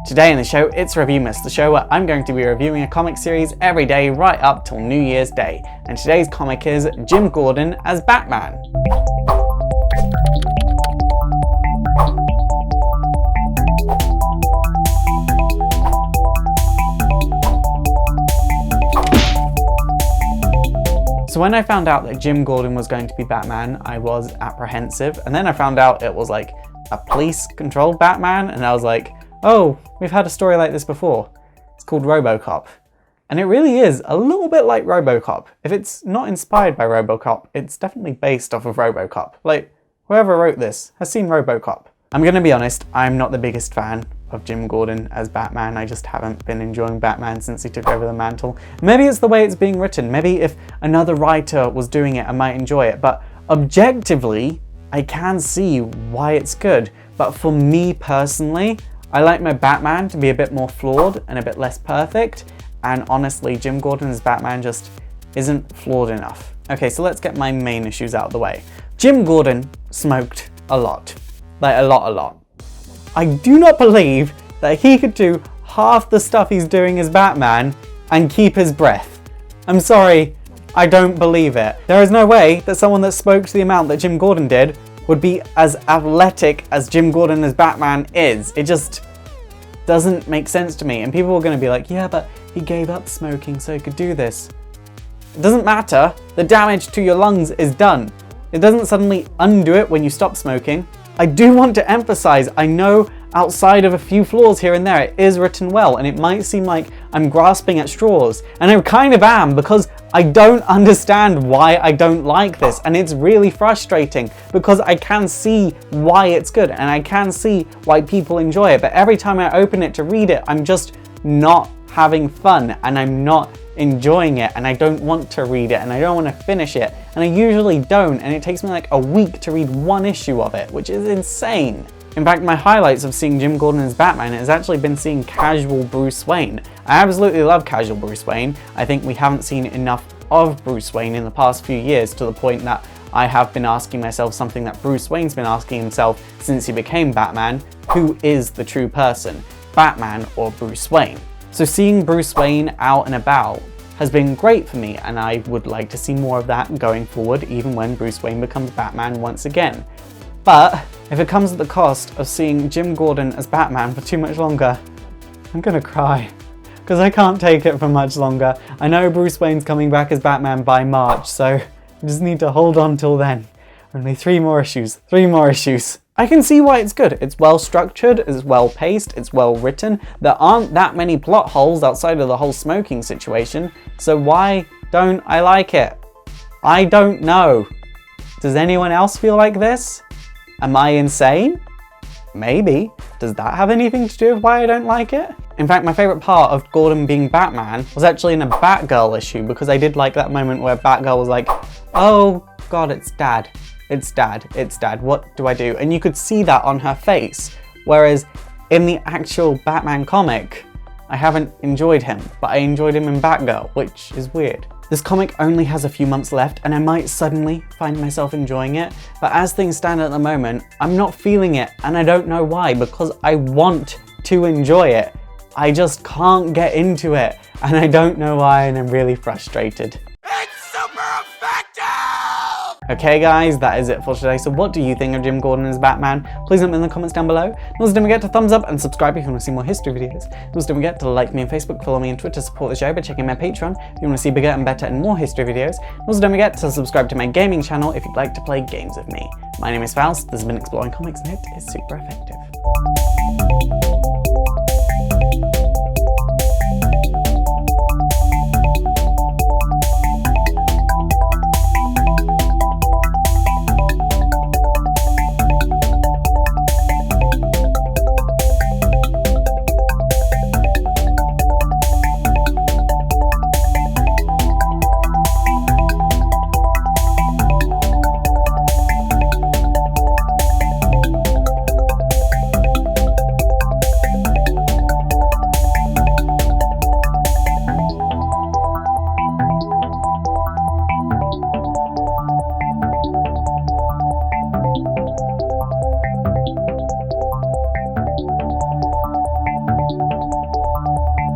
Today in the show, it's Reviewmas, the show where I'm going to be reviewing a comic series every day right up till New Year's Day. And today's comic is Jim Gordon as Batman. So when I found out that Jim Gordon was going to be Batman, I was apprehensive, and then I found out it was like a police-controlled Batman, and I was like, oh, we've had a story like this before. It's called RoboCop. And it really is a little bit like RoboCop. If it's not inspired by RoboCop, it's definitely based off of RoboCop. Like, whoever wrote this has seen RoboCop. I'm gonna be honest, I'm not the biggest fan of Jim Gordon as Batman. I just haven't been enjoying Batman since he took over the mantle. Maybe it's the way it's being written. Maybe if another writer was doing it, I might enjoy it. But objectively, I can see why it's good. But for me personally, I like my Batman to be a bit more flawed and a bit less perfect. And honestly, Jim Gordon as Batman just isn't flawed enough. Okay, so let's get my main issues out of the way. Jim Gordon smoked a lot. Like a lot. I do not believe that he could do half the stuff he's doing as Batman and keep his breath. I'm sorry, I don't believe it. There is no way that someone that smoked the amount that Jim Gordon did would be as athletic as Jim Gordon as Batman is. It just doesn't make sense to me. And people are going to be like, yeah, but he gave up smoking so he could do this. It doesn't matter. The damage to your lungs is done. It doesn't suddenly undo it when you stop smoking. I do want to emphasize, I know outside of a few flaws here and there, it is written well, and it might seem like I'm grasping at straws, and I kind of am, because I don't understand why I don't like this, and it's really frustrating, because I can see why it's good, and I can see why people enjoy it, but every time I open it to read it, I'm just not having fun, and I'm not enjoying it, and I don't want to read it, and I don't want to finish it, and I usually don't, and it takes me like a week to read one issue of it, which is insane. In fact, my highlights of seeing Jim Gordon as Batman has actually been seeing casual Bruce Wayne. I absolutely love casual Bruce Wayne. I think we haven't seen enough of Bruce Wayne in the past few years, to the point that I have been asking myself something that Bruce Wayne's been asking himself since he became Batman: who is the true person, Batman or Bruce Wayne? So seeing Bruce Wayne out and about has been great for me, and I would like to see more of that going forward, even when Bruce Wayne becomes Batman once again. But if it comes at the cost of seeing Jim Gordon as Batman for too much longer, I'm gonna cry, because I can't take it for much longer. I know Bruce Wayne's coming back as Batman by March, so I just need to hold on till then. Only 3 more issues. I can see why it's good. It's well structured, it's well paced, it's well written. There aren't that many plot holes outside of the whole smoking situation, so why don't I like it? I don't know. Does anyone else feel like this? Am I insane? Maybe. Does that have anything to do with why I don't like it? In fact, my favourite part of Gordon being Batman was actually in a Batgirl issue, because I did like that moment where Batgirl was like, oh god, it's Dad. It's Dad, what do I do? And you could see that on her face. Whereas in the actual Batman comic, I haven't enjoyed him, but I enjoyed him in Batgirl, which is weird. This comic only has a few months left, and I might suddenly find myself enjoying it, but as things stand at the moment, I'm not feeling it, and I don't know why, because I want to enjoy it. I just can't get into it, and I don't know why, and I'm really frustrated. Okay guys, that is it for today. So what do you think of Jim Gordon as Batman? Please let me know in the comments down below. And also don't forget to thumbs up and subscribe if you want to see more history videos. And also don't forget to like me on Facebook, follow me on Twitter, support the show by checking my Patreon if you want to see bigger and better and more history videos. And also don't forget to subscribe to my gaming channel if you'd like to play games with me. My name is Faust, this has been Exploring Comics, and it is super effective.